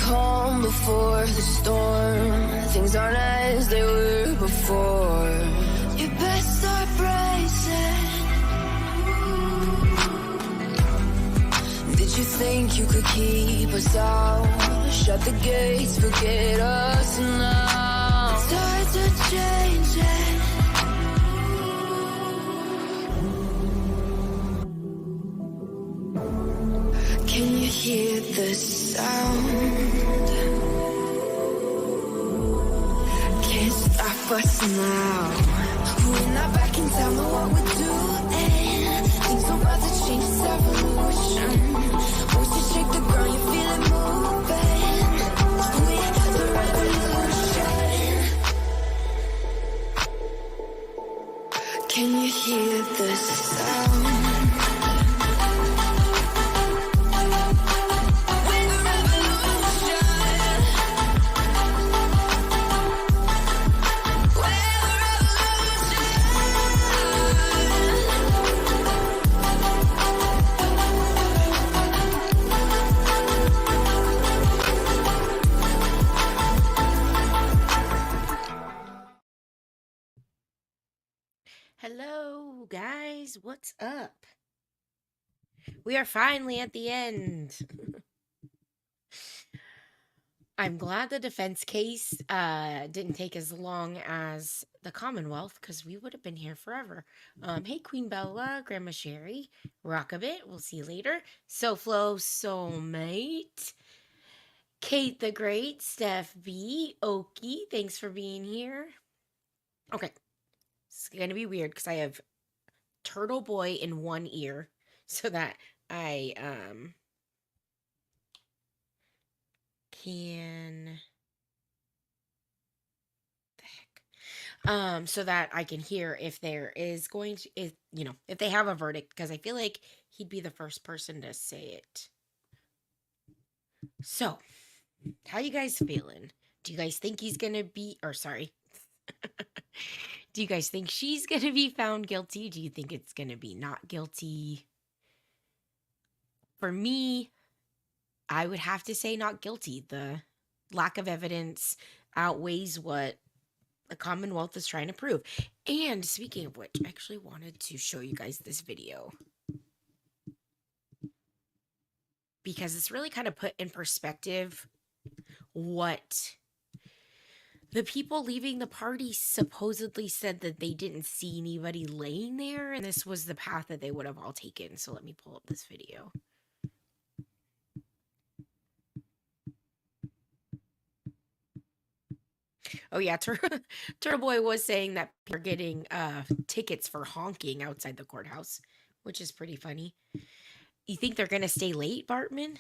calm before the storm. Things aren't as they were before. You best start bracing. Did you think you could keep us out? Shut the gates, forget us now. It's time to change it. Can you hear the sound? Can't stop us now. We're not back in time, but what we're doing. Things are about to change, it's evolution. Voices shake the ground, you feel it moving. We're the revolution. Can you hear the sound? Hello, guys. What's up? We are finally at the end. I'm glad the defense case didn't take as long as the Commonwealth, because we would have been here forever. Hey, Queen Bella, Grandma Sherry, Rockabit, we'll see you later. SoFlo, Soulmate, Kate the Great, Steph B, Oki, thanks for being here. Okay. It's going to be weird because I have Turtle Boy in one ear so that I can so that I can hear if there is going to, if they have a verdict, because I feel like he'd be the first person to say it. So, how you guys feeling? Do you guys think he's going to be, or sorry, do you guys think she's going to be found guilty? Do you think it's going to be not guilty? For me, I would have to say not guilty. The lack of evidence outweighs what the Commonwealth is trying to prove. And speaking of which, I actually wanted to show you guys this video, because it's really kind of put in perspective what the people leaving the party supposedly said, that they didn't see anybody laying there, and this was the path that they would have all taken. So let me pull up this video. Oh yeah, Turtle Boy was saying that people are getting tickets for honking outside the courthouse, which is pretty funny. You think they're going to stay late, Bartman?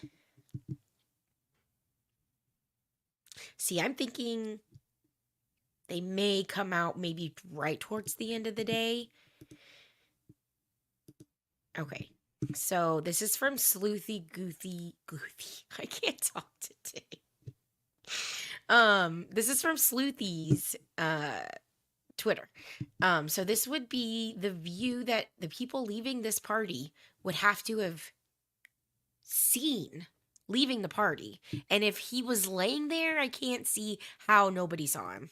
See, I'm thinking they may come out maybe right towards the end of the day. Okay, so this is from Sleuthy Goothy. I can't talk today. This is from Sleuthy's Twitter. So this would be the view that the people leaving this party would have to have seen leaving the party. And if he was laying there, I can't see how nobody saw him.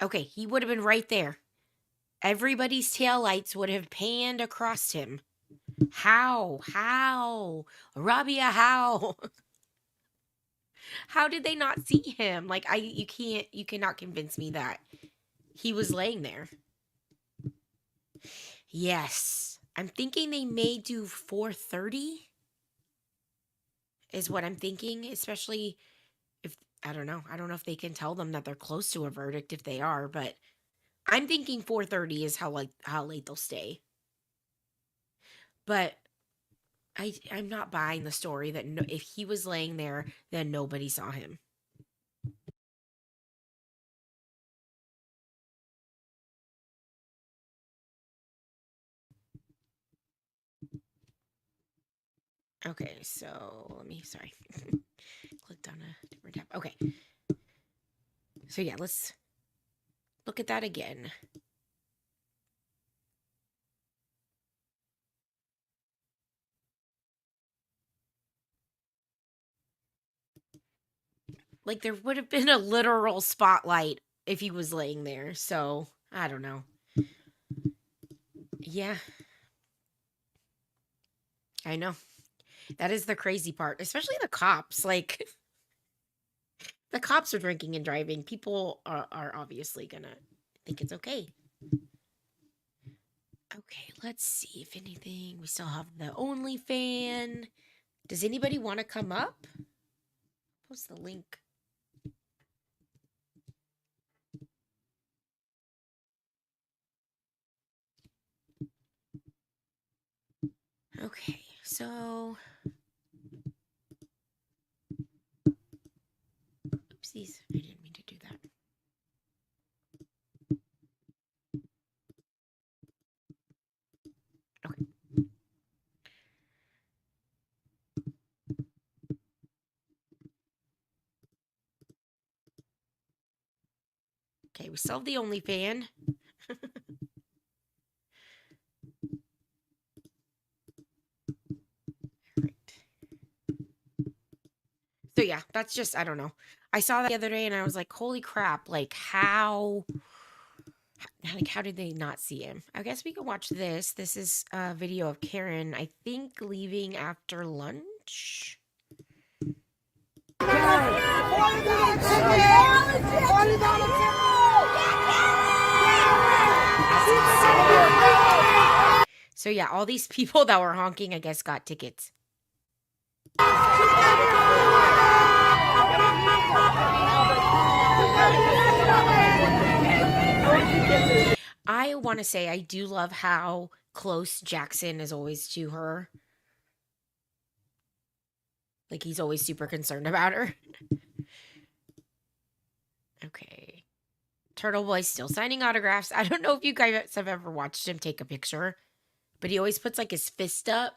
Okay, he would have been right there. Everybody's taillights would have panned across him. How? Rabia, how? How did they not see him? Like, you cannot convince me that he was laying there. Yes. I'm thinking they may do 4:30 is what I'm thinking, especially if, I don't know if they can tell them that they're close to a verdict if they are, but I'm thinking 4:30 is how late they'll stay. But I'm not buying the story that if he was laying there, then nobody saw him. Okay, so let me, sorry. Clicked on a different tab. Okay. So yeah, let's look at that again. Like, there would have been a literal spotlight if he was laying there. So, I don't know. Yeah. I know. That is the crazy part, especially the cops. Like, the cops are drinking and driving. People are obviously gonna think it's okay. Okay, let's see if anything. We still have the OnlyFan. Does anybody want to come up? Post the link. Okay, so oopsies, I didn't mean to do that. Okay. Okay, we still have the OnlyFan. Right. So yeah, that's just, I don't know. I saw that the other day and I was like, holy crap, like how did they not see him? I guess we can watch this. This is a video of Karen, I think, leaving after lunch. So yeah, all these people that were honking, I guess, got tickets. I want to say I do love how close Jackson is always to her. Like, he's always super concerned about her. Okay. Turtle Boy's still signing autographs. I don't know if you guys have ever watched him take a picture, but he always puts, like, his fist up.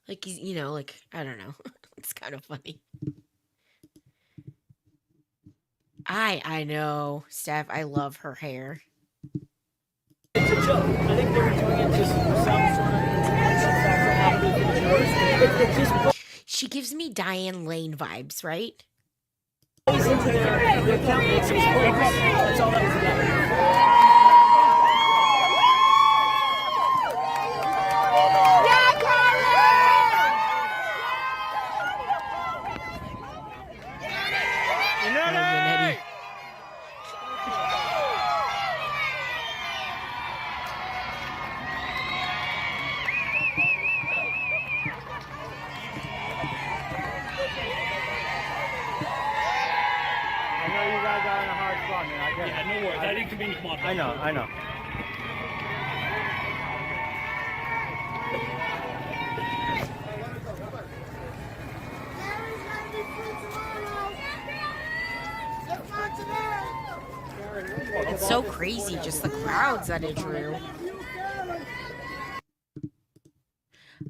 Like, he's, you know, like, I don't know. It's kind of funny. I know, Steph. I love her hair. It's a joke. I think they were doing it just for some sort of it just She gives me Diane Lane vibes, right? plays into their account makes them spoilers. That's all that was about. I know. It's so crazy, just the crowds that it drew.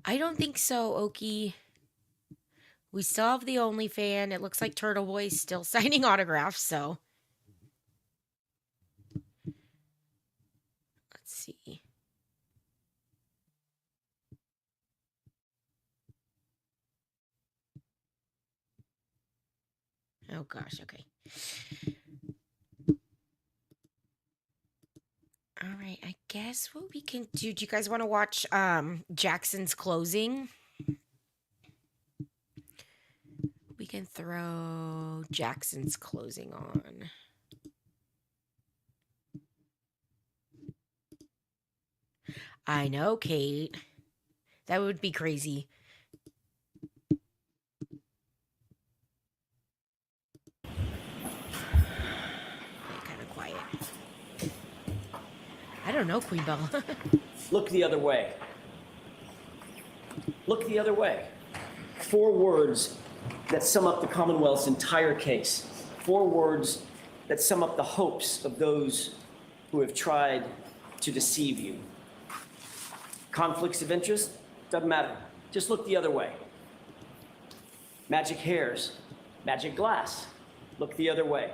I don't think so, Oki. We still have the OnlyFan. It looks like Turtle Boy's still signing autographs, so. Let's see. Oh gosh, okay. All right, I guess what we can do you guys want to watch Jackson's closing? We can throw Jackson's closing on. I know, Kate. That would be crazy. Kind of quiet. I don't know, Queen Bella. Look the other way. Look the other way. 4 words that sum up the Commonwealth's entire case. 4 words that sum up the hopes of those who have tried to deceive you. Conflicts of interest? Doesn't matter. Just look the other way. Magic hairs, magic glass. Look the other way.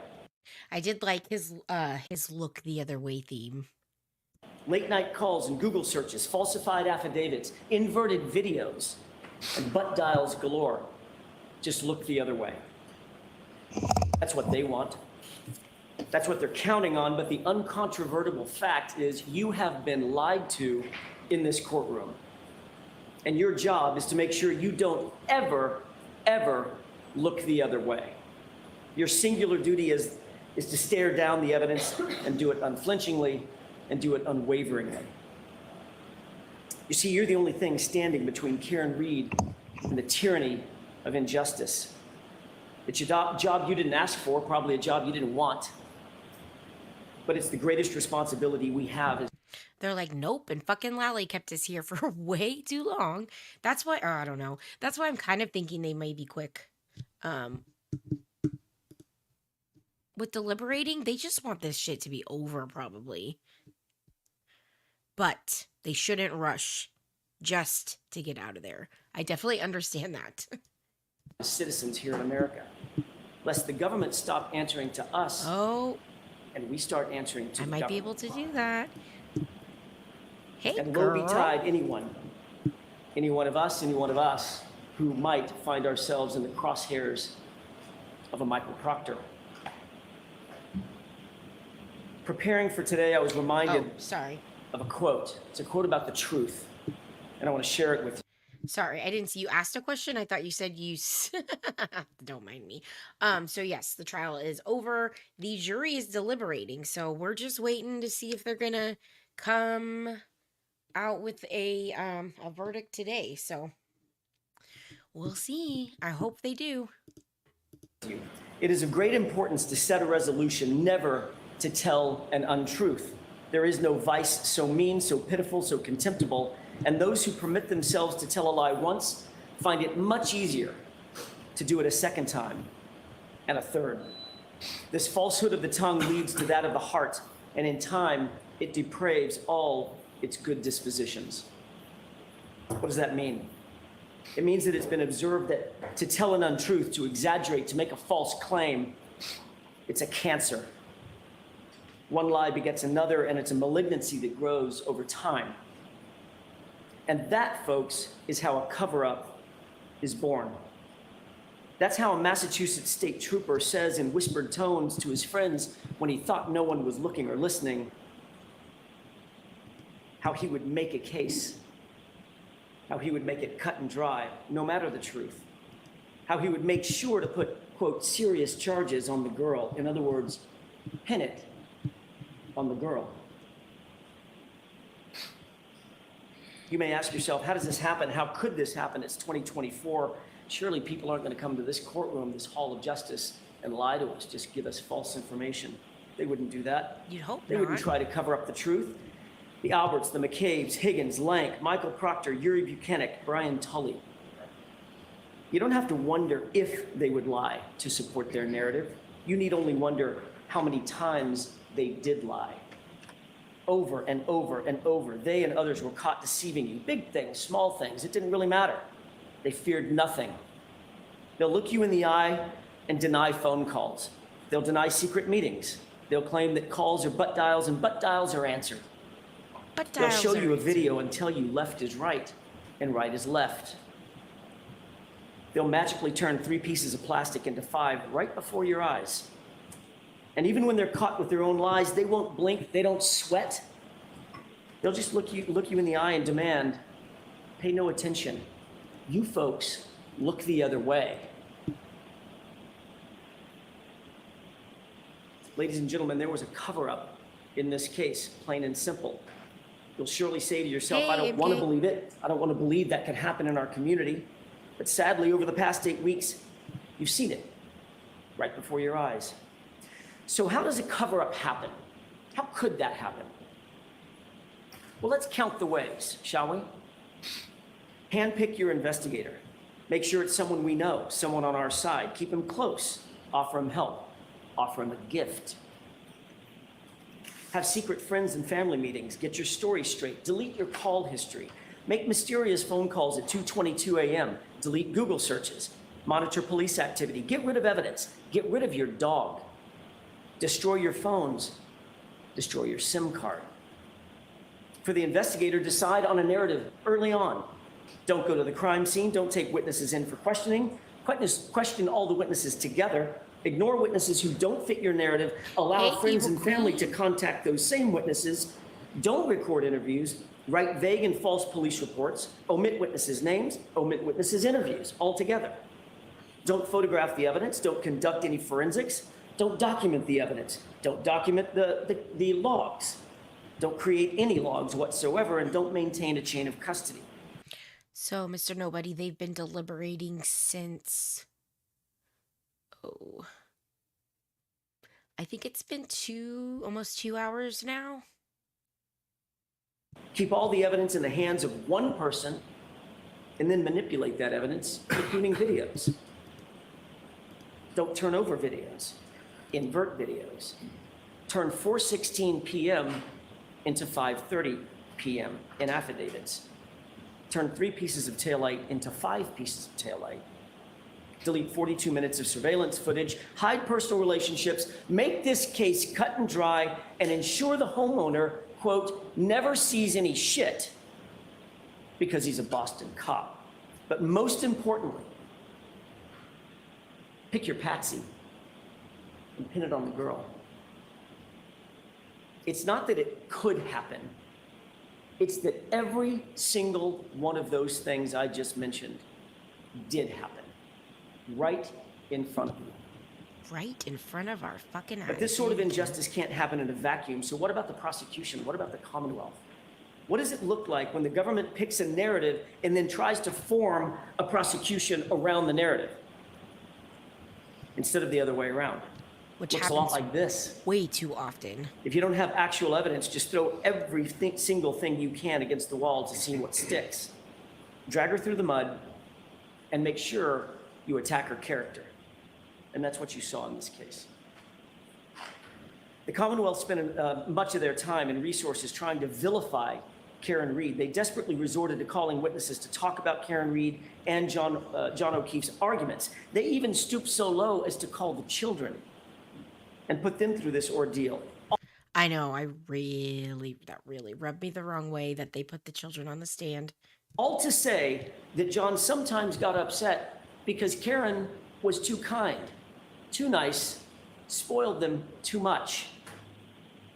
I did like his look the other way theme. Late night calls and Google searches, falsified affidavits, inverted videos, and butt dials galore. Just look the other way. That's what they want. That's what they're counting on, but the uncontrovertible fact is you have been lied to in this courtroom. And your job is to make sure you don't ever, ever look the other way. Your singular duty is to stare down the evidence and do it unflinchingly and do it unwaveringly. You see, you're the only thing standing between Karen Read and the tyranny of injustice. It's a job you didn't ask for, probably a job you didn't want. But it's the greatest responsibility we have. They're like, nope, and fucking Lally kept us here for way too long. That's why, I don't know. That's why I'm kind of thinking they may be quick. With deliberating, they just want this shit to be over, probably. But they shouldn't rush just to get out of there. I definitely understand that. Citizens here in America, lest the government stop answering to us. Oh. And we start answering to the government. I might be able to do that. Hey, and girl. woe betide anyone of us, who might find ourselves in the crosshairs of a Michael Proctor. Preparing for today, I was reminded of a quote. It's a quote about the truth, and I want to share it with you. Sorry, I didn't see you asked a question. I thought you said you... Don't mind me. So yes, the trial is over. The jury is deliberating, so we're just waiting to see if they're gonna come out with a verdict today. So we'll see. I hope they do. It is of great importance to set a resolution never to tell an untruth. There is no vice so mean, so pitiful, so contemptible, and those who permit themselves to tell a lie once find it much easier to do it a second time and a third. This falsehood of the tongue leads to that of the heart, and in time, it depraves all its good dispositions. What does that mean? It means that it's been observed that to tell an untruth, to exaggerate, to make a false claim, it's a cancer. One lie begets another, and it's a malignancy that grows over time. And that, folks, is how a cover-up is born. That's how a Massachusetts state trooper says in whispered tones to his friends when he thought no one was looking or listening, how he would make a case, how he would make it cut and dry, no matter the truth, how he would make sure to put, quote, serious charges on the girl. In other words, pin it on the girl. You may ask yourself, how does this happen? How could this happen? It's 2024. Surely people aren't going to come to this courtroom, this hall of justice, and lie to us, just give us false information. They wouldn't do that. You'd hope They wouldn't try to cover up the truth. The Alberts, the McCabe's, Higgins, Lank, Michael Proctor, Yuri Buchanan, Brian Tully. You don't have to wonder if they would lie to support their narrative. You need only wonder how many times they did lie. Over and over and over, they and others were caught deceiving you. Big things, small things, it didn't really matter. They feared nothing. They'll look you in the eye and deny phone calls. They'll deny secret meetings. They'll claim that calls are butt dials and butt dials are answered. They'll show you a video and tell you left is right and right is left. They'll magically turn 3 pieces of plastic into 5 right before your eyes. And even when they're caught with their own lies, they won't blink, they don't sweat. They'll just look you in the eye and demand, pay no attention. You folks look the other way. Ladies and gentlemen, there was a cover-up in this case, plain and simple. You'll surely say to yourself, I don't want to believe it. I don't want to believe that could happen in our community. But sadly, over the past 8 weeks, you've seen it right before your eyes. So how does a cover-up happen? How could that happen? Well, let's count the ways, shall we? Handpick your investigator. Make sure it's someone we know, someone on our side. Keep him close. Offer him help. Offer him a gift. Have secret friends and family meetings. Get your story straight. Delete your call history. Make mysterious phone calls at 2:22 a.m. Delete Google searches. Monitor police activity. Get rid of evidence. Get rid of your dog. Destroy your phones. Destroy your SIM card. For the investigator, decide on a narrative early on. Don't go to the crime scene. Don't take witnesses in for questioning. Question all the witnesses together. Ignore witnesses who don't fit your narrative. Allow Hey, friends Evil and family Queen. to contact those same witnesses. Don't record interviews. Write vague and false police reports. Omit witnesses' names. Omit witnesses' interviews altogether. Don't photograph the evidence. Don't conduct any forensics. Don't document the evidence. Don't document the logs. Don't create any logs whatsoever, and don't maintain a chain of custody. So, Mr. Nobody, they've been deliberating since. Oh. I think it's been almost 2 hours now. Keep all the evidence in the hands of one person and then manipulate that evidence, including videos. Don't turn over videos. Invert videos. Turn 4:16 p.m. into 5:30 p.m. in affidavits. Turn 3 pieces of taillight into 5 pieces of taillight. Delete 42 minutes of surveillance footage, hide personal relationships, make this case cut and dry, and ensure the homeowner, quote, never sees any shit because he's a Boston cop. But most importantly, pick your patsy and pin it on the girl. It's not that it could happen. It's that every single one of those things I just mentioned did happen right in front of you. Right in front of our fucking eyes. But this sort of injustice can't happen in a vacuum. So what about the prosecution? What about the Commonwealth? What does it look like when the government picks a narrative and then tries to form a prosecution around the narrative instead of the other way around? Which Looks a lot happens like this. way too often. If you don't have actual evidence, just throw every single thing you can against the wall to see what sticks. Drag her through the mud and make sure you attack her character. And that's what you saw in this case. The Commonwealth spent much of their time and resources trying to vilify Karen Read. They desperately resorted to calling witnesses to talk about Karen Read and John O'Keefe's arguments. They even stooped so low as to call the children and put them through this ordeal. I know, that really rubbed me the wrong way that they put the children on the stand. All to say that John sometimes got upset because Karen was too kind, too nice, spoiled them too much.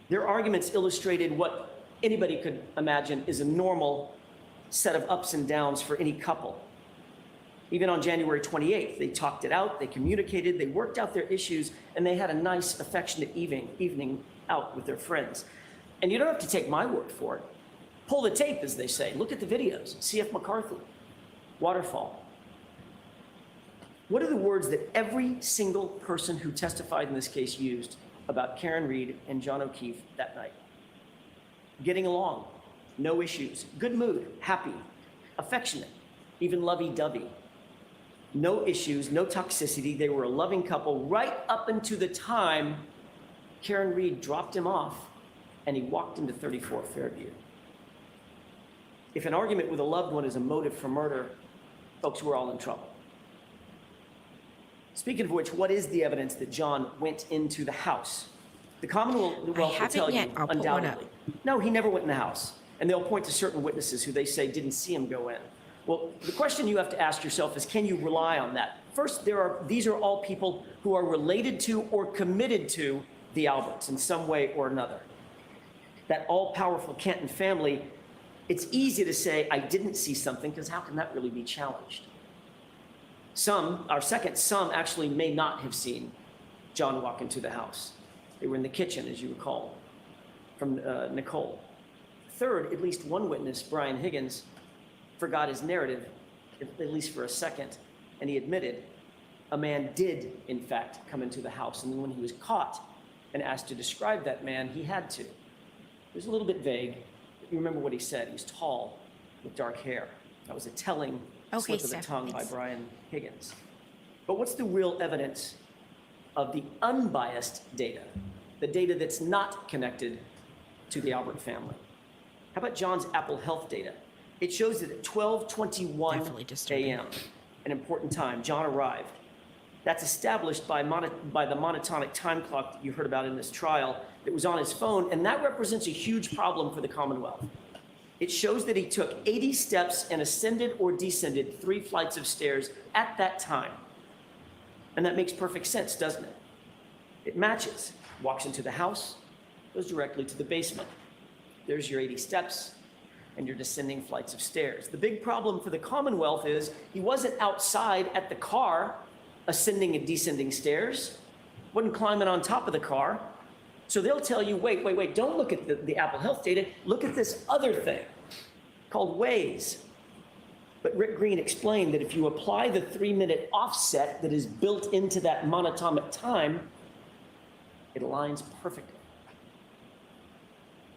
Their arguments illustrated what anybody could imagine is a normal set of ups and downs for any couple. Even on January 28th, they talked it out, they communicated, they worked out their issues, and they had a nice, affectionate evening out with their friends. And you don't have to take my word for it. Pull the tape, as they say. Look at the videos. C.F. McCarthy, Waterfall. What are the words that every single person who testified in this case used about Karen Read and John O'Keefe that night? Getting along, no issues, good mood, happy, affectionate, even lovey-dovey. No issues, no toxicity. They were a loving couple right up into the time Karen Read dropped him off and he walked into 34 Fairview. If an argument with a loved one is a motive for murder, folks, we're all in trouble. Speaking of which, what is the evidence that John went into the house? The Commonwealth will tell you, I'll put one up. undoubtedly. No, he never went in the house. And they'll point to certain witnesses who they say didn't see him go in. Well, the question you have to ask yourself is, can you rely on that? First, these are all people who are related to or committed to the Alberts in some way or another. That all-powerful Kenton family, it's easy to say, I didn't see something, because how can that really be challenged? Some actually may not have seen John walk into the house. They were in the kitchen, as you recall, from Nicole. Third, at least one witness, Brian Higgins, forgot his narrative, at least for a second, and he admitted a man did, in fact, come into the house. And then when he was caught and asked to describe that man, he had to. It was a little bit vague, but you remember what he said. He was tall, with dark hair. That was a telling slip of the tongue by Brian Higgins. But what's the real evidence of the unbiased data, the data that's not connected to the Albert family? How about John's Apple Health data? It shows that at 12:21 a.m., an important time, John arrived. That's established by the monotonic time clock that you heard about in this trial that was on his phone, and that represents a huge problem for the Commonwealth. It shows that he took 80 steps and ascended or descended 3 flights of stairs at that time. And that makes perfect sense, doesn't it? It matches. Walks into the house, goes directly to the basement. There's your 80 steps and your descending flights of stairs. The big problem for the Commonwealth is he wasn't outside at the car ascending and descending stairs, wasn't climbing on top of the car. So they'll tell you, wait, don't look at the Apple Health data, look at this other thing called Waze. But Rick Green explained that if you apply the 3-minute offset that is built into that monatomic time, it aligns perfectly.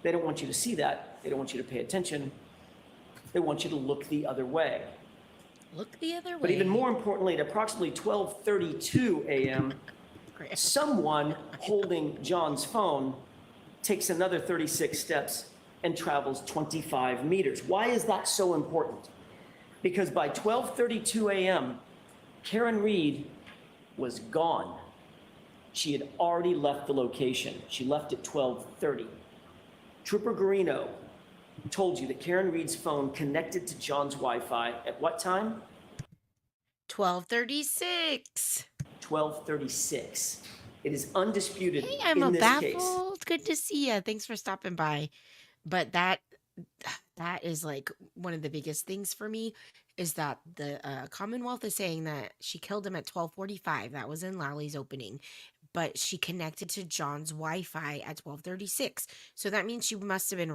They don't want you to see that. They don't want you to pay attention. They want you to look the other way. Look the other way. But even more importantly, at approximately 12:32 a.m., someone holding John's phone takes another 36 steps and travels 25 meters. Why is that so important? Because by 12:32 a.m., Karen Reed was gone. She had already left the location. She left at 12:30. Trooper Garino told you that Karen Reed's phone connected to John's Wi-Fi at what time? 12:36. 12:36. It is undisputed Hey, in I'm this case. baffled. Good to see you. Thanks for stopping by. But that is like one of the biggest things for me is that the Commonwealth is saying that she killed him at 12:45. That was in Lally's opening. But she connected to John's Wi-Fi at 12:36. So that means she must have been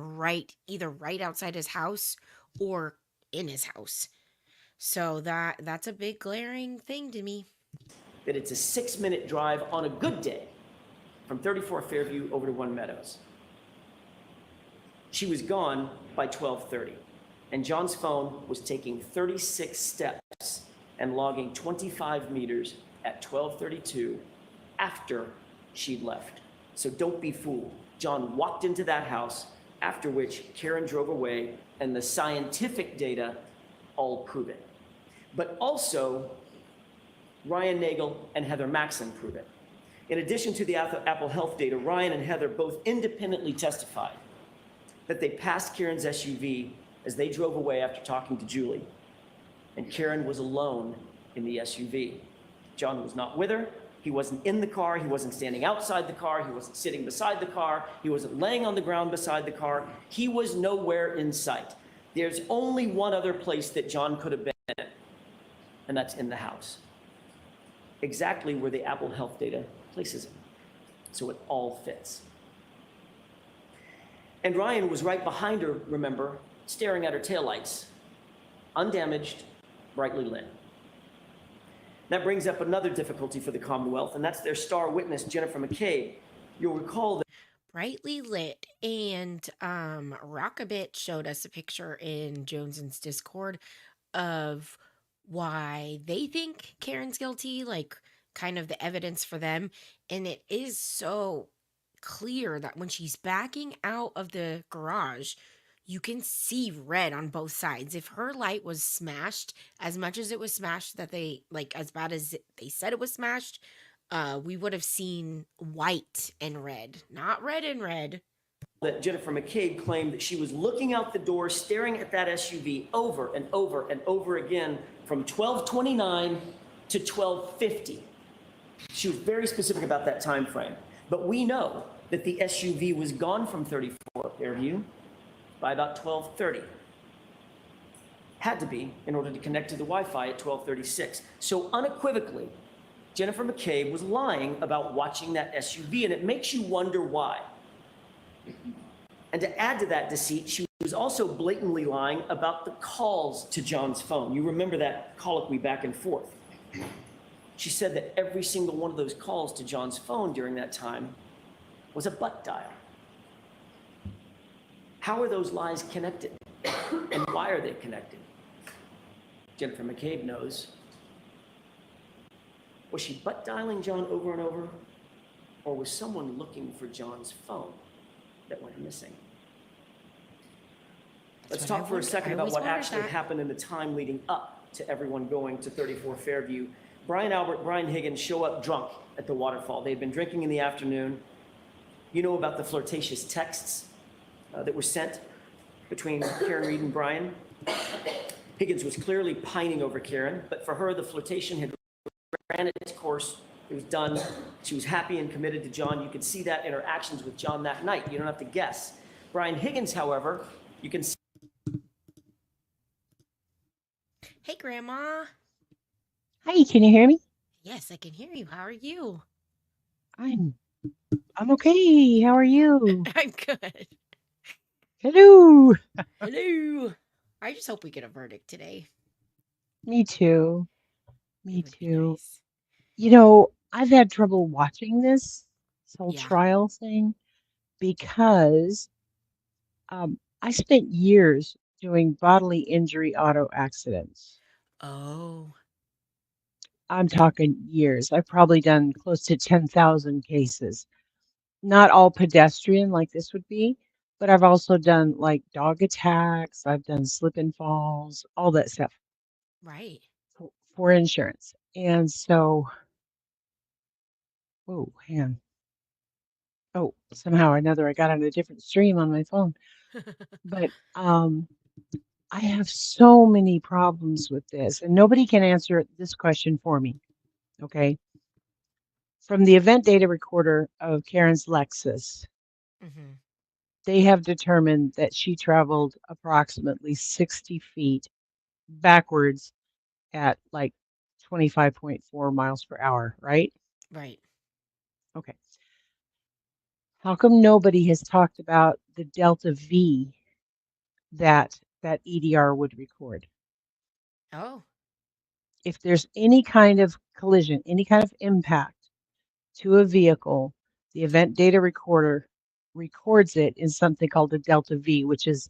either right outside his house or in his house. So that's a big glaring thing to me. That it's a 6-minute drive on a good day from 34 Fairview over to One Meadows. She was gone by 12:30, and John's phone was taking 36 steps and logging 25 meters at 12:32 after she'd left. So don't be fooled. John walked into that house, after which Karen drove away, and the scientific data all prove it. But also, Ryan Nagel and Heather Maxson prove it. In addition to the Apple Health data, Ryan and Heather both independently testified that they passed Karen's SUV as they drove away after talking to Julie, and Karen was alone in the SUV. John was not with her. He wasn't in the car. He wasn't standing outside the car. He wasn't sitting beside the car. He wasn't laying on the ground beside the car. He was nowhere in sight. There's only one other place that John could have been, and that's in the house. Exactly where the Apple Health data places him. So it all fits. And Ryan was right behind her, remember, staring at her taillights, undamaged, brightly lit. That brings up another difficulty for the Commonwealth, and that's their star witness, Jennifer McCabe. You'll recall that Brightly lit. And Rockabit showed us a picture in Jones's Discord of why they think Karen's guilty, like kind of the evidence for them. And it is so clear that when she's backing out of the garage, you can see red on both sides. If her light was smashed, as much as it was smashed that they, like, as bad as they said it was smashed, we would have seen white and red, not red and red. that Jennifer McCabe claimed that she was looking out the door, staring at that SUV over and over and over again from 12:29 to 12:50. She was very specific about that time frame. But we know that the SUV was gone from 34 Fairview by about 12:30. Had to be in order to connect to the Wi-Fi at 12:36. So unequivocally, Jennifer McCabe was lying about watching that SUV, and it makes you wonder why. And to add to that deceit, she was also blatantly lying about the calls to John's phone. You remember that colloquy back and forth. She said that every single one of those calls to John's phone during that time was a butt dial. How are those lies connected? And why are they connected? Jennifer McCabe knows. Was she butt dialing John over and over? Or was someone looking for John's phone that went missing? Let's That's what talk I for a wondered. second I about always what wondered actually that. happened in the time leading up to everyone going to 34 Fairview. Brian Albert, Brian Higgins show up drunk at the waterfall. They had been drinking in the afternoon. You know about the flirtatious texts that were sent between Karen Reed and Brian. Higgins was clearly pining over Karen, but for her, the flirtation had ran its course It was done. She was happy and committed to John. You could see that in her actions with John that night. You don't have to guess. Brian Higgins, however, you can see. Hey, Grandma. Hi, can you hear me? Yes, I can hear you. How are you? I'm I'm okay. How are you? I'm good. Hello. Hello. I just hope we get a verdict today. Me too. It Me would be too. nice. You know, I've had trouble watching this whole Yeah. trial thing because I spent years doing bodily injury auto accidents. Oh, I'm talking years. I've probably done close to 10,000 cases. Not all pedestrian like this would be, but I've also done like dog attacks. I've done slip and falls, all that stuff right. for insurance. And so, oh, hang on. Oh, somehow or another, I got on a different stream on my phone. But I have so many problems with this, and nobody can answer this question for me. Okay. From the event data recorder of Karen's Lexus, hmm they have determined that she traveled approximately 60 feet backwards at like 25.4 miles per hour, right? Right. Okay. How come nobody has talked about the delta V that EDR would record? Oh, If there's any kind of collision, any kind of impact to a vehicle, the event data recorder records it in something called a delta V, which is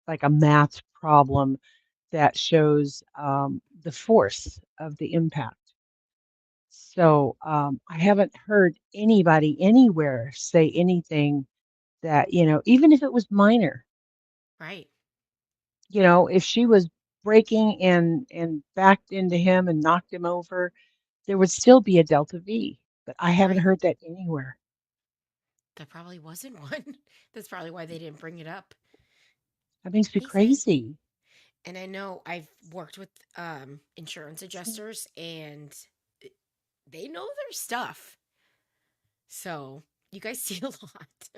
like a math problem that shows the force of the impact. So I haven't heard anybody anywhere say anything that, even if it was minor, right. if she was braking and backed into him and knocked him over, there would still be a delta V. But I haven't Right. heard that anywhere. There probably wasn't one. That's probably why they didn't bring it up. That makes me Hey, Zane. crazy. And I know I've worked with insurance adjusters, and i- they know their stuff. So you guys see a lot.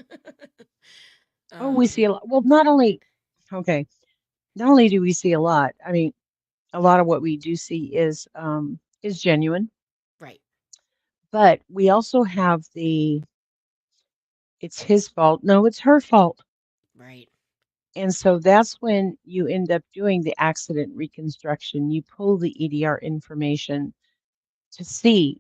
Oh, we see um, a lot. Well, okay, not only do we see a lot, I mean, a lot of what we do see is genuine, right. but we also have it's his fault. No, it's her fault. Right. And so that's when you end up doing the accident reconstruction. You pull the EDR information to see,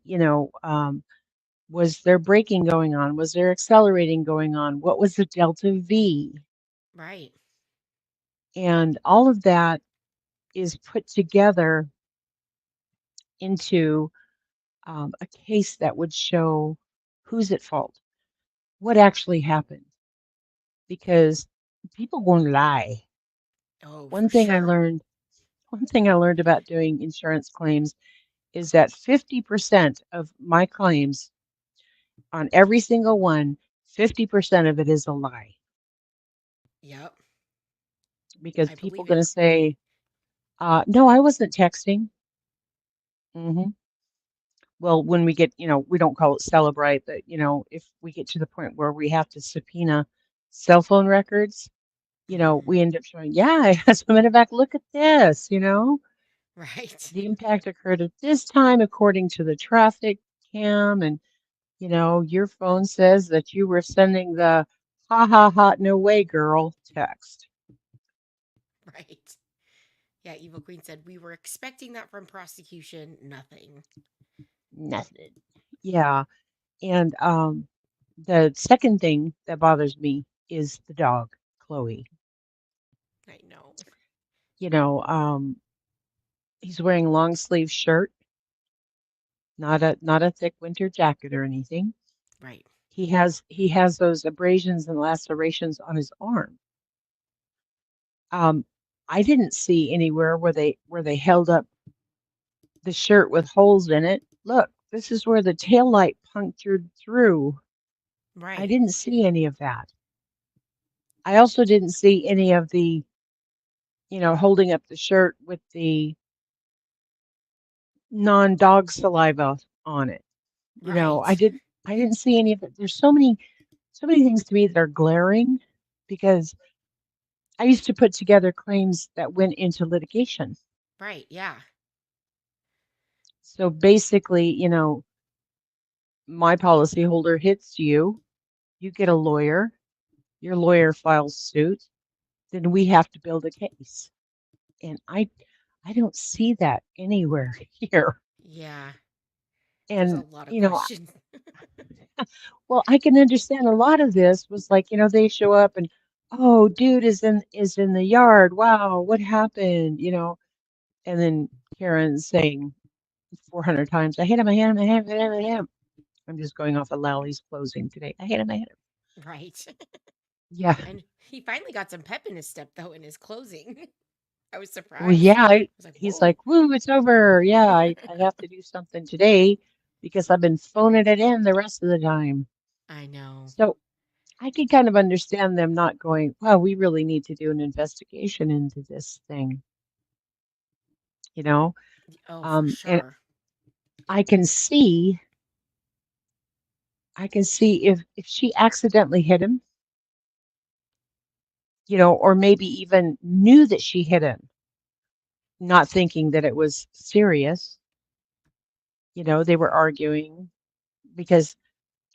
was there braking going on? Was there accelerating going on? What was the delta V? Right. And all of that is put together into a case that would show who's at fault, what actually happened, because people won't lie. Oh, for One thing I sure. learned, one thing I learned about doing insurance claims is that 50% of my claims on every single one, 50% of it is a lie Yep. because I people believe going it. to say, no, I wasn't texting. hmm Well, when we get, we don't call it celebrate, but, if we get to the point where we have to subpoena cell phone records, hmm we end up showing, yeah, I as a matter of fact, look at this. Right. The impact occurred at this time according to the traffic cam. And, your phone says that you were sending the ha ha ha, no way, girl text. Right. Yeah, Evil Queen said we were expecting that from prosecution. Nothing. Nothing. Yeah. And the second thing that bothers me is the dog, Chloe. I know. You know, um, he's wearing a long sleeve shirt, not a thick winter jacket or anything. Right. He has those abrasions and lacerations on his arm. Um, I didn't see anywhere where they held up the shirt with holes in it. Look, this is where the tail light punctured through. I Right. didn't see any of that. I also didn't see any of the, holding up the shirt with the non-dog saliva on it. You know, I Right. did I didn't see any of it. There's so many things to me that are glaring because I used to put together claims that went into litigation. Right. Yeah. So basically, my policyholder hits you, you get a lawyer, your lawyer files suit, then we have to build a case. And I don't see that anywhere here. Yeah. There's a And, lot of you know, questions. well, I can understand a lot of this was like, they show up and, oh, dude is in the yard. Wow, what happened? And then Karen's saying 400 times, I hit him, I hit him, I hit him, I hit him, I hit him. I'm just going off of Lally's closing today. I hit him, I hit him. Right. Yeah. And he finally got some pep in his step, though, in his closing. I was Well, surprised. yeah, I was like, he's whoa. like, woo, it's over. Yeah, I have to do something today because I've been phoning it in the rest of the time. I know. So I can kind of understand them not going, well, we really need to do an investigation into this thing, you know? Oh, for And sure. I can see, if she accidentally hit him, or maybe even knew that she hit him, not thinking that it was serious, they were arguing because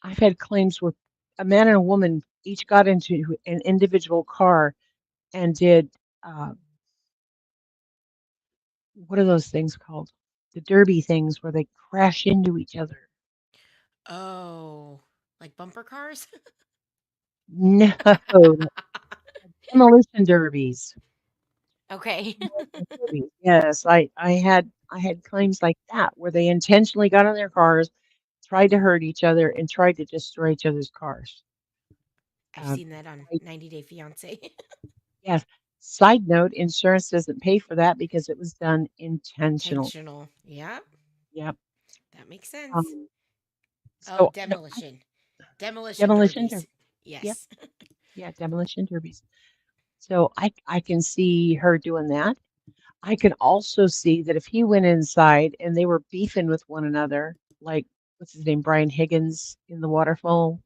I've had claims where a man and a woman each got into an individual car and did, uh, what are those things called? The derby things where they crash into each other. Oh, like bumper cars? No, demolition derbies. Okay. Demolition derbies. Yes, I had claims like that where they intentionally got in their cars, tried to hurt each other, and tried to destroy each other's cars. I've Uh, seen that on I- 90 Day Fiance. yes. Side note: insurance doesn't pay for that because it was done intentionally. Intentional. Yeah, Yep. that makes sense. Um, Oh, no, demolition. Demolition demolition derbies. derby. Yep. Yes. Yeah, demolition derbies. So I can see her doing that. I can also see that if he went inside and they were beefing with one another, like what's his name, Brian Higgins in the waterfall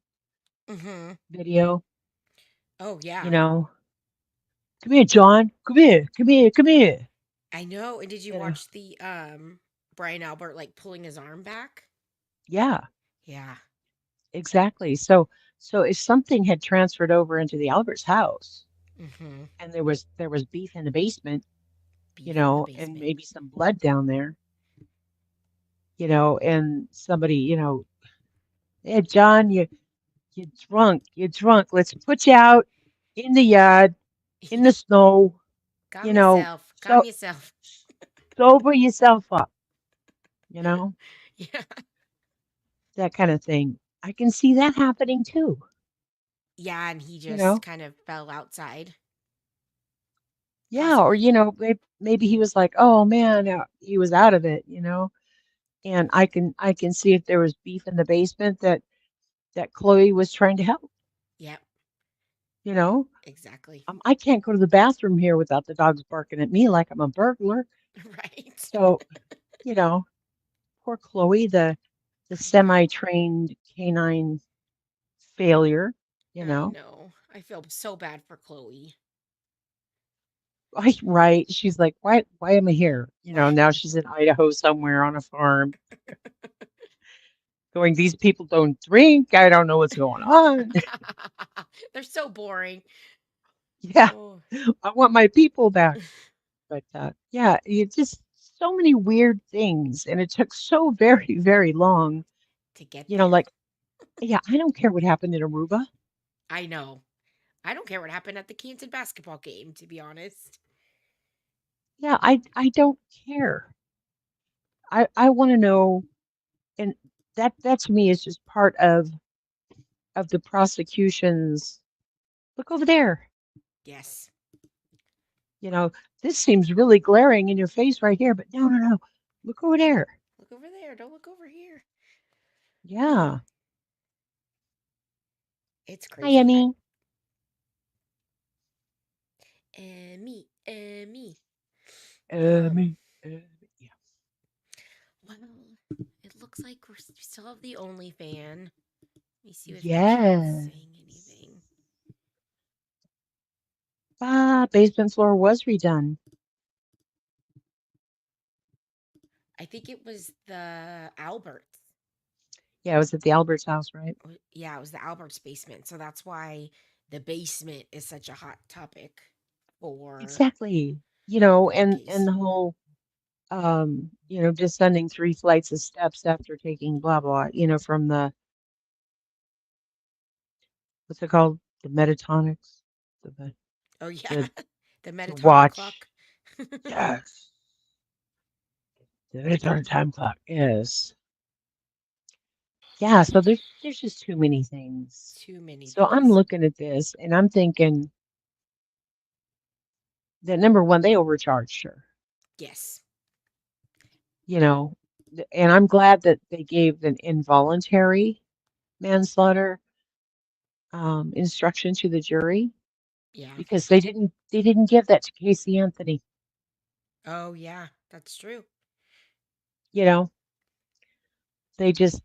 Mm-hmm. video, Oh, you yeah. know, come here, John, come here, come here, come here. I know. And did you You know, watch the Brian Albert like pulling his arm back? yeah, Yeah. exactly. So if something had transferred over into the Alberts house Mm-hmm. and there was beef in the basement, Beef in the and basement. maybe some blood down there, and somebody, hey, John, you're drunk. You're drunk. Let's put you out in the yard, in the snow, you Calm know, yourself. Calm so yourself. sober yourself up, you know, Yeah. that kind of thing. I can see that happening too, Yeah, and he you just know. kind of fell outside, Yeah, or possibly. maybe he was like, "Oh man," he was out of it, and I can see if there was beef in the basement that Chloe was trying to help, Yep, you know. exactly. I can't go to the bathroom here without the dogs barking at me like I'm a burglar. Right. So, you know, poor Chloe, the I know. semi-trained canine failure, you I know. know. I feel so bad for Chloe. Right. She's like, why am I here? Right. Now she's in Idaho somewhere on a farm going, these people don't drink. I don't know what's going on. They're so boring. Yeah, Oh, I want my people back. But yeah, you just so many weird things. And it took so very, very long. to get there. Like, yeah, I don't care what happened in Aruba. I know. I don't care what happened at the Canton basketball game, to be honest. Yeah, I don't care. I want to know, and that to me is just part of the prosecution's look over there. Yes. You know, this seems really glaring in your face right here, but no, no, no. Look over there. Look over there. Don't look over here. Yeah. It's Hi, crazy. Emmy. Me. Um, Emmy. Emmy. Yeah. well, it looks looks like we still have the only fan. Let me see if the chat's Yes. saying anything. Basement floor was redone. I think it was the Alberts. Yeah, it was at the Albert's house, right? Yeah, it was the Alberts basement. So that's why the basement is such a hot topic for Exactly. for the And case. the whole descending 3 flights of steps after taking blah blah, from the what's it called? The metatonics, the Oh yeah, the the the metatonic watch. clock. Yes. The metatonic time clock. Yes. Yeah, so there's just too many things. Too many So I'm things. looking at this and I'm thinking that number one, they overcharged her, Yes. you know, and I'm glad that they gave an involuntary manslaughter instruction to the jury Yeah. because they didn't give that to Casey Anthony. Oh yeah, that's true. You know, they just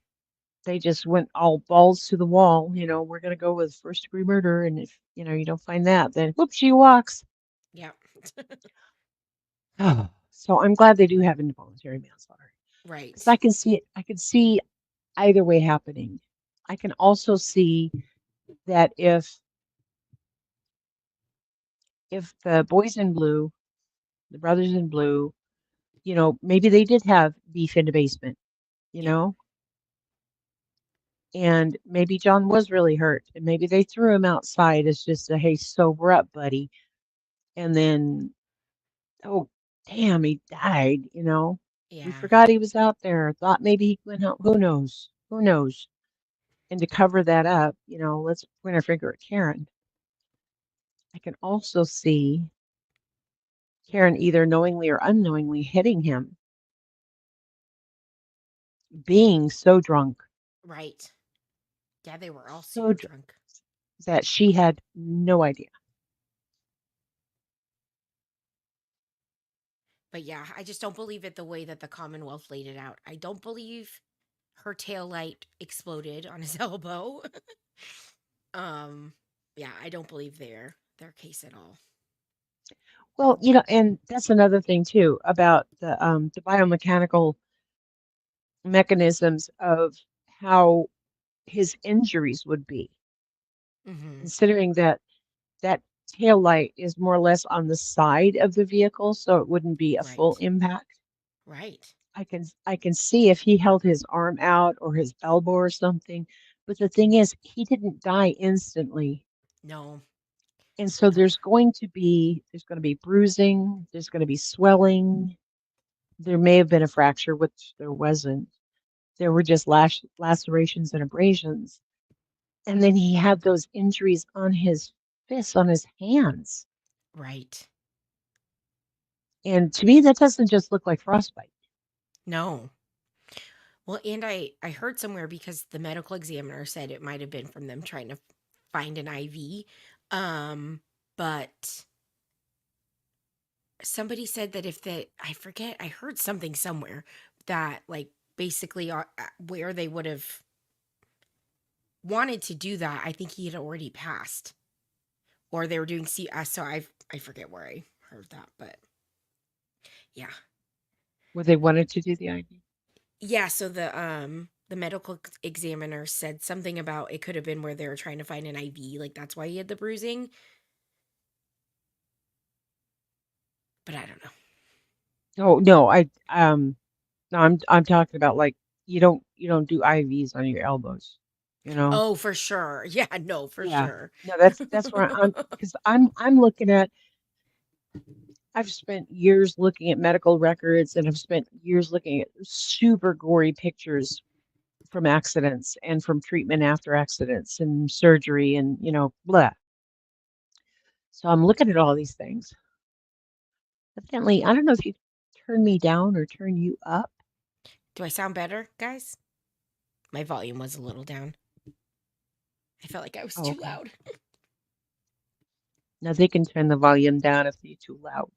they just went all balls to the wall. We're gonna go with first degree murder, and if you don't find that, then whoop, she walks. Yeah. So I'm glad they do have involuntary manslaughter because Right. I can see it. I can see either way happening. I can also see that if the boys in blue, the brothers in blue, maybe they did have beef in the basement, you Yep. know, and maybe John was really hurt, and maybe they threw him outside as just a hey, sober up, buddy, and then oh, damn, he died. We Yeah. forgot he was out there. Thought maybe he went home. Who knows? Who knows? And to cover that up, let's point our finger at Karen. I can also see Karen either knowingly or unknowingly hitting him, being so drunk, Right. Yeah, they were all so super dr- drunk. that she had no idea. But yeah, I just don't believe it the way that the Commonwealth laid it out. I don't believe her tail light exploded on his elbow. um, yeah, I don't believe their case at all. Well, and that's another thing too about the biomechanical mechanisms of how his injuries would be, Mm-hmm. considering that tail light is more or less on the side of the vehicle, so it wouldn't be a full Right. impact. Right. I can see if he held his arm out or his elbow or something, but the thing is, he didn't die instantly. No. And so No. there's going to be bruising, there's going to be swelling. There may have been a fracture, which there wasn't. There were just lacerations and abrasions. And then he had those injuries on his fists, on his hands. Right. And to me, that doesn't just look like frostbite. No. Well, and I heard somewhere because the medical examiner said it might have been from them trying to find an IV. But somebody said that if the I forget, I heard something somewhere that like basically where they would have wanted to do that, I think he had already passed or they were doing CS. So I forget where I heard that, but yeah. Where they wanted to do the IV. Yeah, so the medical examiner said something about it could have been where they were trying to find an IV, like that's why he had the bruising. But I don't know. Oh no, no, I'm talking about like you don't do IVs on your elbows, you know? Oh, for sure. Yeah, no, for Yeah. sure. No, that's where I'm because I'm looking at I've spent years looking at medical records and I've spent years looking at super gory pictures from accidents and from treatment after accidents and surgery and blah. So I'm looking at all these things. Evidently, I don't know if you turn me down or turn you up. Do I sound better, guys? My volume was a little down. I felt like I was Oh, too okay. loud. Now they can turn the volume down if they're too loud.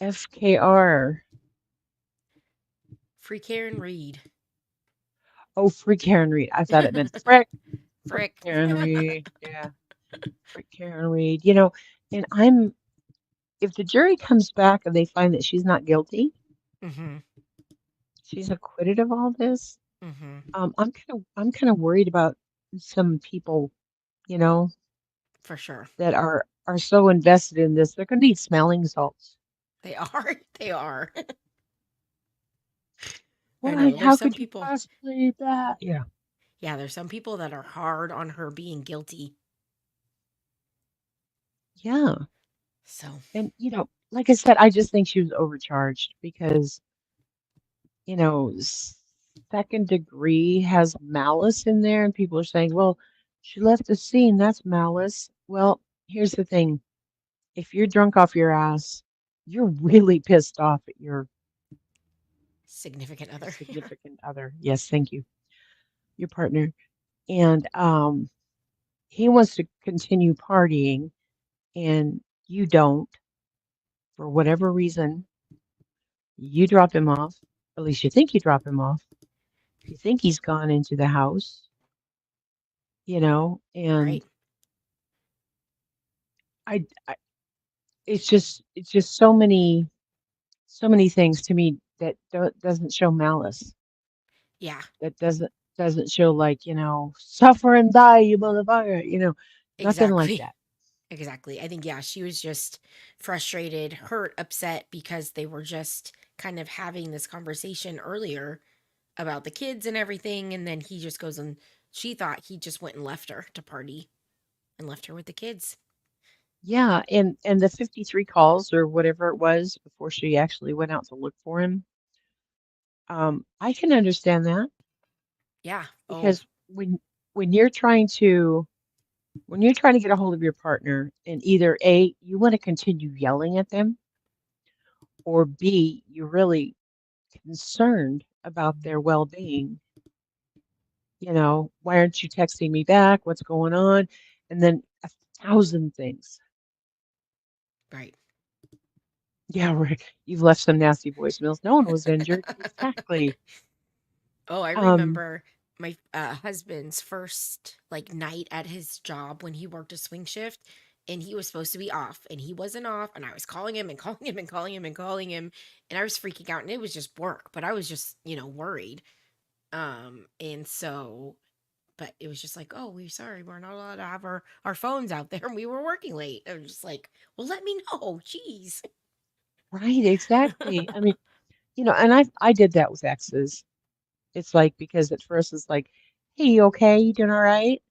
FKR. Free Karen Reed. Oh, free Karen Reed. I thought it meant frick. Frick Frick. Karen Reed. Yeah, frick Karen Reed. You know, and if the jury comes back and they find that she's not guilty, Mm-hmm. she's acquitted of all this, Mm-hmm. I'm kind of worried about some people, you know, For sure. that are so invested in this. They're going to need smelling salts. They are. They are. I Why? know. There's How some could you people. possibly do that? Yeah. Yeah, there's some people that are hard on her being guilty. Yeah. So, And, like I said, I just think she was overcharged because, you know, second degree has malice in there, and people are saying, well, she left the scene. That's malice. Well, here's the thing. If you're drunk off your ass, you're really pissed off at your significant your other. significant other. Yes, thank you. Your partner. And he wants to continue partying and you don't for whatever reason. You drop him off. At least you think you drop him off. You think he's gone into the house, and Right. I it's just so many things to me that doesn't show malice. Yeah, That doesn't show like, suffer and die, you motherfucker, nothing like exactly. that. Exactly. I think, yeah, she was just frustrated, hurt, upset because they were just kind of having this conversation earlier about the kids and everything. And then he just goes and she thought he just went and left her to party and left her with the kids. Yeah, and the 53 calls or whatever it was before she actually went out to look for him. I can understand that Yeah. Oh, because when you're trying to when you're trying to get a hold of your partner and either A, you want to continue yelling at them, or B, you're really concerned about their well-being, why aren't you texting me back? What's going on? And then a thousand things. right. Yeah, right. You've left some nasty voicemails. No one was injured. Exactly. Oh, I Um, remember my husband's first like night at his job when he worked a swing shift and he was supposed to be off and he wasn't off and I was calling him and calling him and calling him and calling him and I was freaking out and it was just work, but I was just, worried. And so but it was just like, "Oh, we're sorry. We're not allowed to have our phones out there and we were working late." I was just like, "Well, let me know. Jeez." right, exactly. I mean, and I did that with exes. It's like because at first it's like, hey, you okay? You doing all right?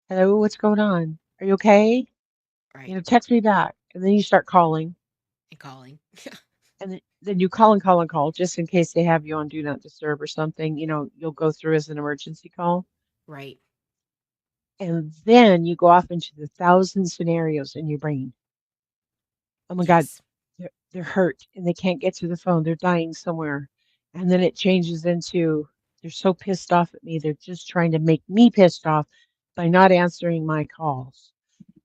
Hello, what's going on? Are you okay? Right. Text me back. And then you start calling. And calling. And then you call and call and call just in case they have you on Do Not Disturb or something, you'll go through as an emergency call. Right. And then you go off into the thousand scenarios in your brain. Oh my God, Yes. they're hurt and they can't get to the phone. They're dying somewhere. And then it changes into they're so pissed off at me. They're just trying to make me pissed off by not answering my calls.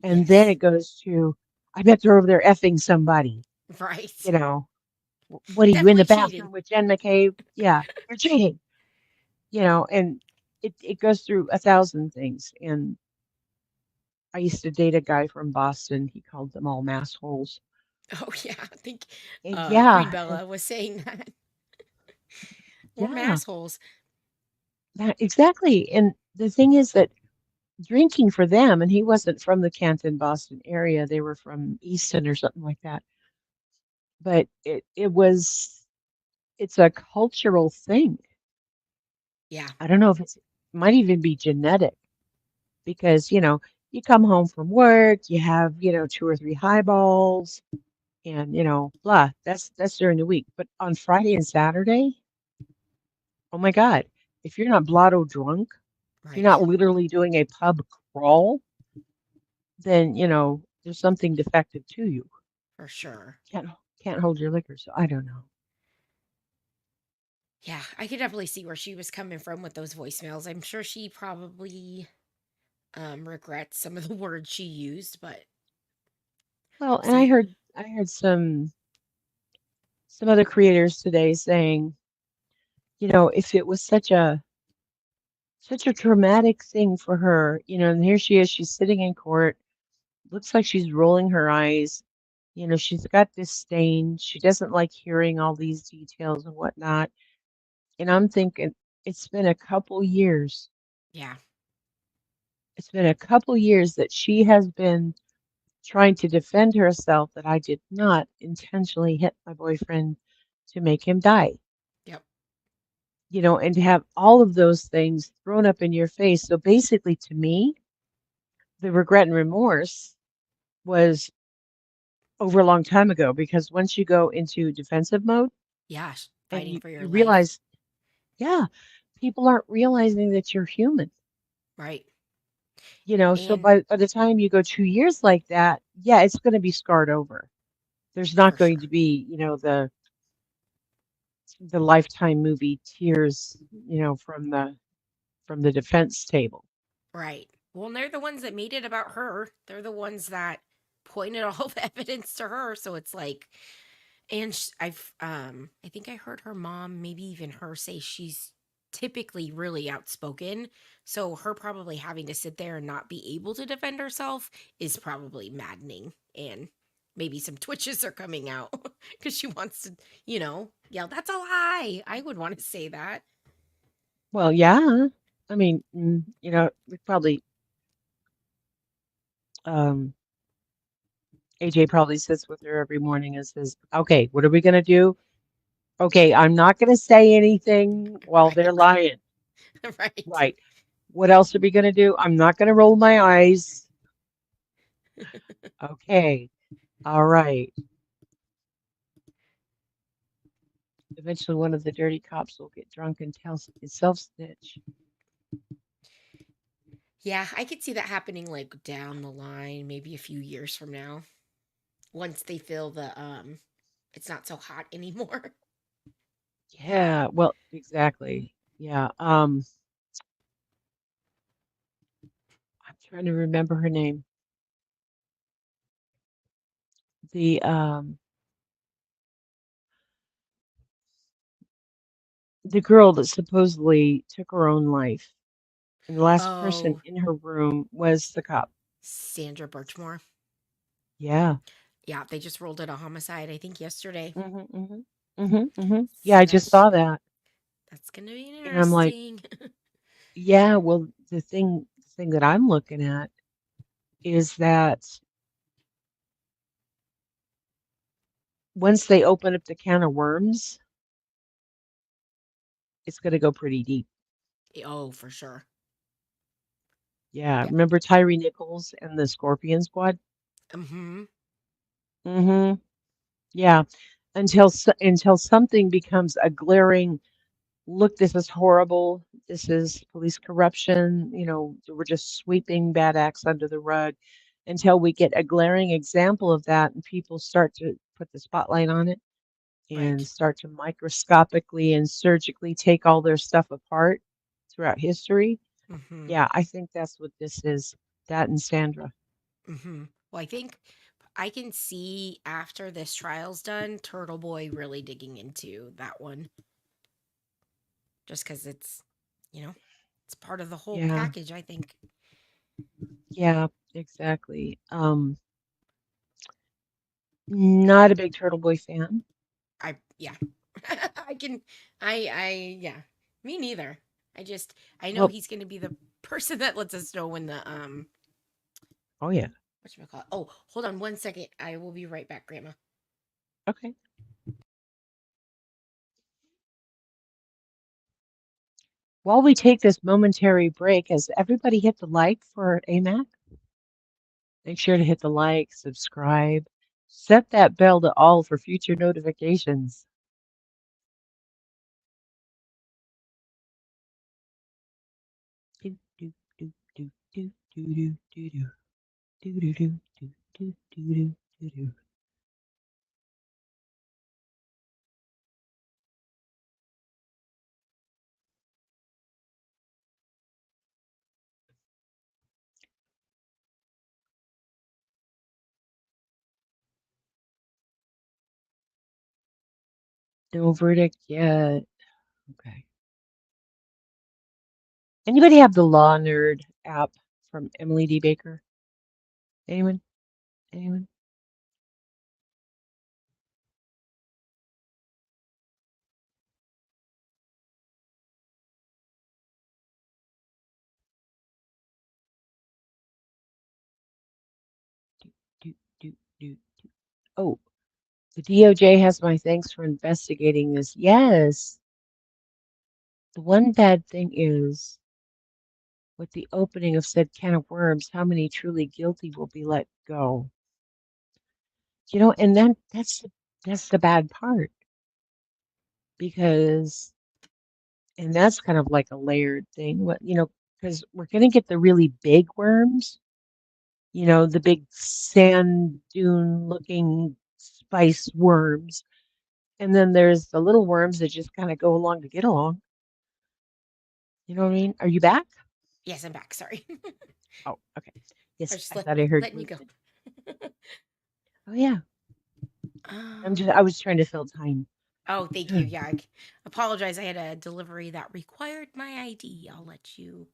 And then Yes. it goes to, I bet they're over there effing somebody. Right. You know, what are you in the Definitely cheating. bathroom with Jen McCabe? Yeah, you're cheating. And it goes through a thousand things. And I used to date a guy from Boston. He called them all massholes. Oh yeah, I think And Queen yeah, Bella was saying that. More yeah, massholes. that exactly. And the thing is that drinking for them, and he wasn't from the Canton, Boston area. They were from Easton or something like that. But it's a cultural thing. Yeah. I don't know if it might even be genetic because, you come home from work, you have, two or three highballs and, blah, that's during the week. But on Friday and Saturday, oh my God, if you're not blotto drunk, if you're Right. not literally doing a pub crawl, then, there's something defective to you. For sure. Can't can't hold your liquor, so I don't know. Yeah, I could definitely see where she was coming from with those voicemails. I'm sure she probably regrets some of the words she used, but Well, and I say, heard I heard some other creators today saying, if it was such a traumatic thing for her, and here she is, she's sitting in court, looks like she's rolling her eyes. She's got this stain. She doesn't like hearing all these details and whatnot. And I'm thinking, it's been a couple years. Yeah. It's been a couple years that she has been trying to defend herself that I did not intentionally hit my boyfriend to make him die. Yep. And to have all of those things thrown up in your face. So basically, to me, the regret and remorse was over a long time ago because once you go into defensive mode Yeah. and Fighting you, for your you life. realize, yeah, people aren't realizing that you're human. Right. So And by the time you go 2 years like that, yeah, it's going to be scarred over. There's not for going to sure. be, the Lifetime movie tears, from the defense table. Right. Well, and they're the ones that made it about her. They're the ones that pointed all the evidence to her. So it's like, and I think I heard her mom, maybe even her, say she's typically really outspoken. So her probably having to sit there and not be able to defend herself is probably maddening. And maybe some twitches are coming out because she wants to, yell, "That's a lie." I would want to say that. Well, yeah. I mean, we probably um AJ probably sits with her every morning and says, "Okay, what are we going to do? Okay, I'm not going to say anything while they're Right. lying. Right. Right. What else are we going to do? I'm not going to roll my eyes. Okay. All right. Eventually, one of the dirty cops will get drunk and tell self snitch. Yeah, I could see that happening like down the line, maybe a few years from now, once they feel it's not so hot anymore. Yeah. Well, exactly. Yeah. I'm trying to remember her name. The the girl that supposedly took her own life, and the last person Oh, in her room was the cop. Sandra Birchmore. Yeah. Yeah, they just rolled it a homicide, I think, yesterday. Yeah, So I just saw that, that's gonna be and I'm like, interesting. yeah. Well, the thing that I'm looking at is that once they open up the can of worms, it's going to go pretty deep. Oh, for sure. Yeah. Yeah. Remember Tyree Nichols and the Scorpion Squad? Mm-hmm. Mm-hmm. Yeah. Until something becomes a glaring look, this is horrible. This is police corruption. We're just sweeping bad acts under the rug until we get a glaring example of that and people start to put the spotlight on it and Right. start to microscopically and surgically take all their stuff apart throughout history. Mm-hmm. Yeah, I think that's what this is. That and Sandra. Mm-hmm. Well, I think I can see after this trial's done, Turtle Boy really digging into that one, just because you know, it's part of the whole Yeah, package, I think. yeah, exactly. Not a big Turtle Boy fan. Yeah. I can, yeah, me neither. I know Well, he's going to be the person that lets us know when oh yeah. whatchamacallit. Oh, hold on 1 second. I will be right back, Grandma. Okay. While we take this momentary break, has everybody hit the like for AMAC? Make sure to hit the like, subscribe, set that bell to all for future notifications. Do, do, do, do, do, do, do, do, do, do, do, do, do, do, do, do, do. No verdict yet. Okay. Anybody have the Law Nerd app from Emily D. Baker? Anyone? Anyone? Do, do, do, do. Oh, the DOJ has my thanks for investigating this. Yes. The one bad thing is, with the opening of said can of worms, how many truly guilty will be let go? And then that's the bad part because, and that's kind of like a layered thing. Because we're going to get the really big worms, the big sand dune looking spice worms. And then there's the little worms that just kind of go along to get along. You know what I mean? Are you back? Yes, I'm back. Sorry. Oh, okay. Yes, just I thought I heard letting you go. Oh yeah. Um, I was trying to fill time. oh, thank you. Yeah, I apologize. I had a delivery that required my ID. I'll let you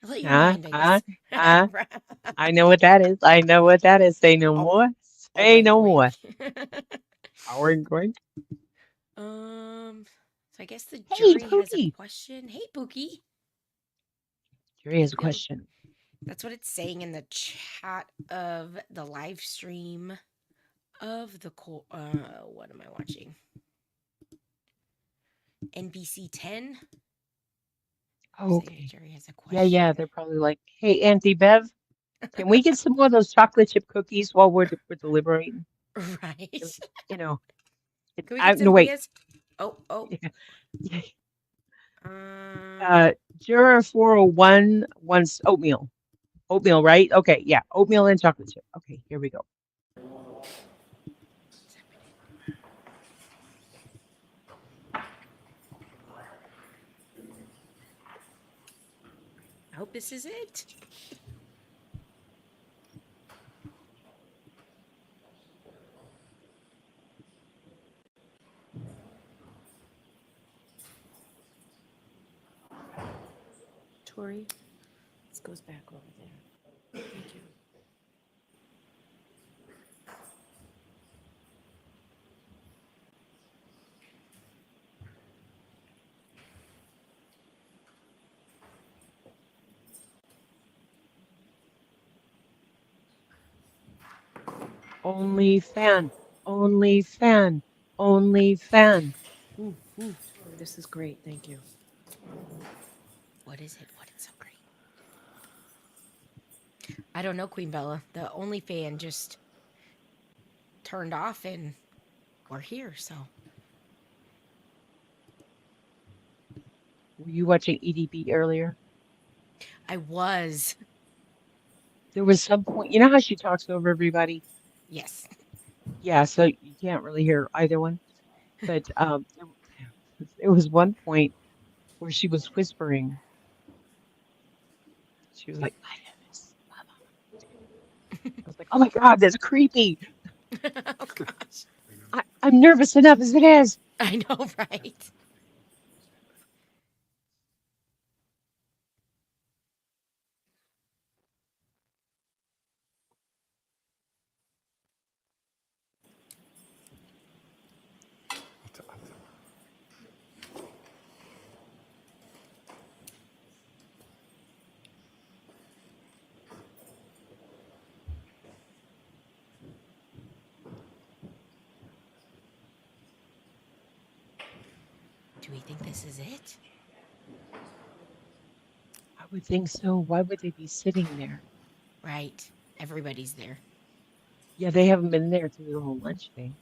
mind, I guess. I know what that is. I know what that is. Say no more. Say wink, no more. wink. Wink, wink. So I guess the Hey, jury has a Pookie. question. Hey, Pookie. Jury has a question. That's what it's saying in the chat of the live stream of the what am I watching? NBC 10. Oh, okay. Jerry has a question. Yeah. They're probably like, hey, Auntie Bev, can we get some more of those chocolate chip cookies while we're deliberating? Right. Can we get some wait. Oh. Juror 401 wants oatmeal. Oatmeal, right? Okay, yeah. Oatmeal and chocolate chip. Okay, here we go. I hope this is it. Tori, this goes back over there. Thank you. Only fan. Only fan. Only fan. Ooh, this is great. Thank you. What is it? What is so great? I don't know, Queen Bella. The only fan just turned off and we're here, so. Were you watching EDB earlier? I was. There was some point, you know how she talks over everybody? Yes. Yeah, so you can't really hear either one. But there was one point where she was whispering. She was like, "My name is Mama." I was like, "Oh my God, that's creepy." Oh gosh. I'm nervous enough as it is. I know, right? Do we think this is it? I would think so. Why would they be sitting there? Right. Everybody's there. Yeah, they haven't been there through the whole lunch thing.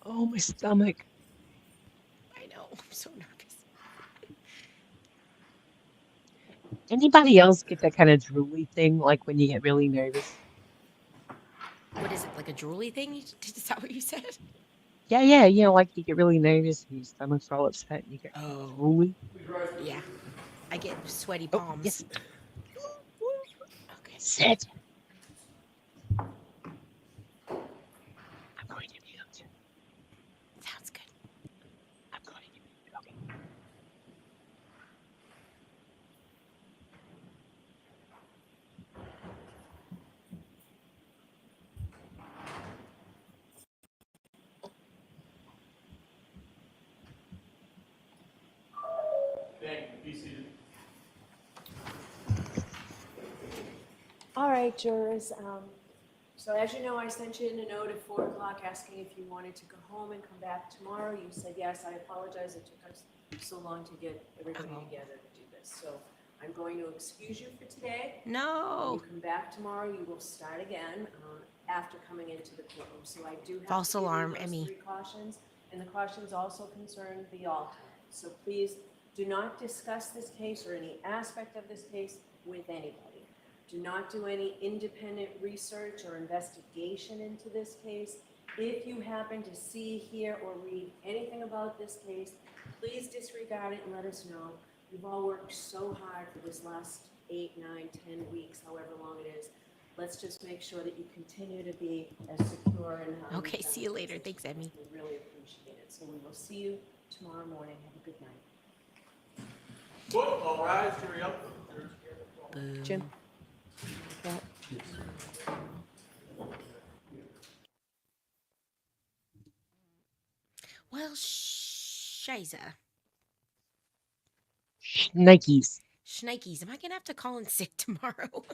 Oh, my stomach. I know. I'm so nervous. Anybody else get that kind of drooly thing, like when you get really nervous? What is it? Like a drooly thing? Is that what you said? Yeah, yeah, like you get really nervous and your stomach's all upset and you get Oh, drooly. yeah. I get sweaty Oh, palms. yes. Okay. Sit. I'm going to mute. Sounds good. I'm going to mute. Okay. All right, jurors. So as you know, I sent you in a note at 4 o'clock asking if you wanted to go home and come back tomorrow. You said yes. I apologize. It took us so long to get everybody Oh. together to do this. So I'm going to excuse you for today. When you No. come back tomorrow, you will start again after coming into the courtroom. So I do have False to give alarm, you those Emmy. 3 cautions, and the cautions also concern the alternate. So please do not discuss this case or any aspect of this case with anybody. Do not do any independent research or investigation into this case. If you happen to see, hear, or read anything about this case, please disregard it and let us know. We've all worked so hard for this last 8, 9, 10 weeks, however long it is. Let's just make sure that you continue to be as secure and Okay, see you later. Thanks, Emmy. We really appreciate it. So we will see you tomorrow morning. Have a good night. All rise, hurry up. Boo. Jim? Yeah. Well, shiza. Nikes. Shnikes, am I going to have to call in sick tomorrow?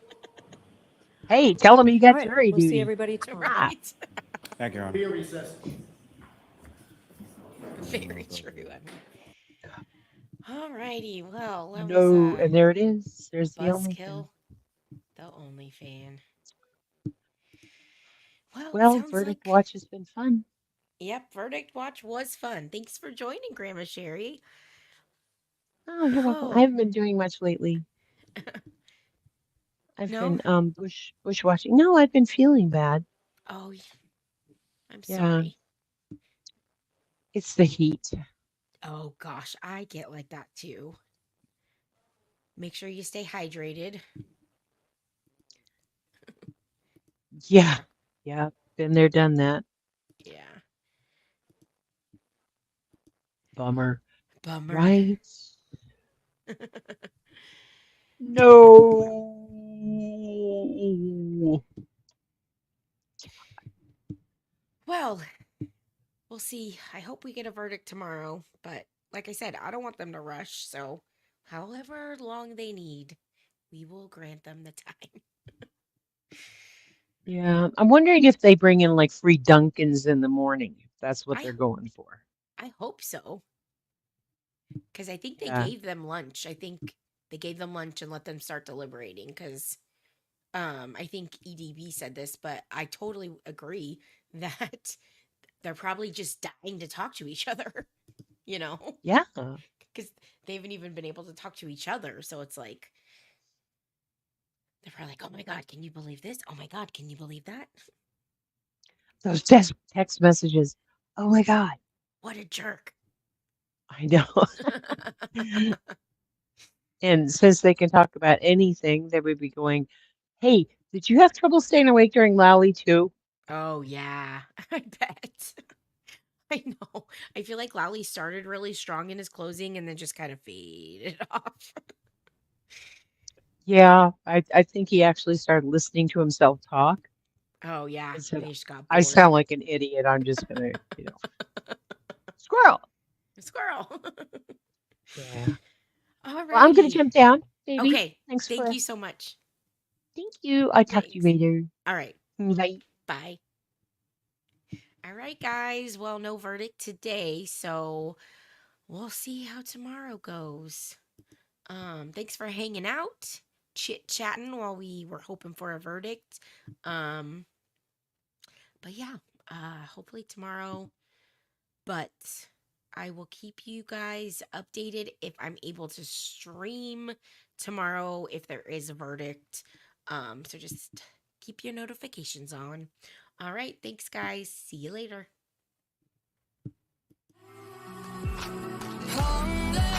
Hey, tell them you got All right, jury we'll see duty. everybody tomorrow. Right. Thank you, Your Honor. Be in recess. Very true, Emmy. Alrighty, well, that No, was and there it is. There's the only Buzzkill, the only fan. Well, Well, sounds verdict like watch has been fun. Yep, Verdict Watch was fun. Thanks for joining, Grandma Sherry. Oh, you're welcome. Oh. I haven't been doing much lately. I've No? been bush watching. No, I've been feeling bad. Oh, I'm Yeah. sorry. It's the heat. Oh gosh, I get like that too. Make sure you stay hydrated. Yeah. Yeah. Been there, done that. Yeah. Bummer. Bummer. Right? No. Well, we'll see. I hope we get a verdict tomorrow, but like I said, I don't want them to rush, so however long they need, we will grant them the time. Yeah. I'm wondering if they bring in like free Dunkins in the morning, if that's what I they're going for. I hope so. Because I think they Yeah. gave them lunch. I think they gave them lunch and let them start deliberating. Because I think EDB said this, but I totally agree that they're probably just dying to talk to each other, you know? Yeah. Because they haven't even been able to talk to each other. So it's like, they're probably like, oh my God, can you believe this? Oh my God, can you believe that? Those text messages. Oh my God. What a jerk. I know. And since they can talk about anything, they would be going, hey, did you have trouble staying awake during Lally too? Oh, yeah, I bet. I know. I feel like Lowry started really strong in his closing and then just kind of faded off. Yeah, I think he actually started listening to himself talk Oh, yeah. and said, They just got I bored. sound like an idiot. I'm just gonna, squirrel. Squirrel. Yeah. All Well, I'm gonna righty. jump down, baby. Okay. Thanks Thank for you so much. Thank you. I'll talk to you Thanks. later. All right. Bye. Bye. All right, guys. Well, no verdict today, so we'll see how tomorrow goes. Thanks for hanging out, chit-chatting while we were hoping for a verdict. But yeah, hopefully tomorrow. But I will keep you guys updated if I'm able to stream tomorrow if there is a verdict. So just keep your notifications on. All right, thanks guys. See you later. hunger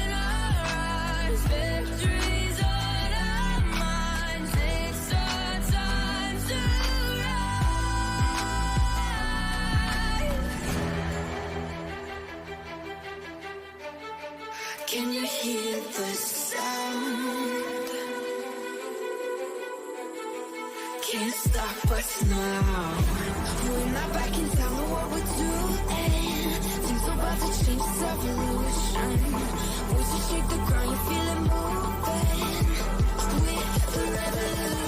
in our eyes. Victory's on our minds. It's our time to rise. Can you hear the sound? Can't stop us now. We're not back in town, know what we're doing. Things are about to change, it's evolution. Voices shake the ground, you feel it moving. We're the revolution.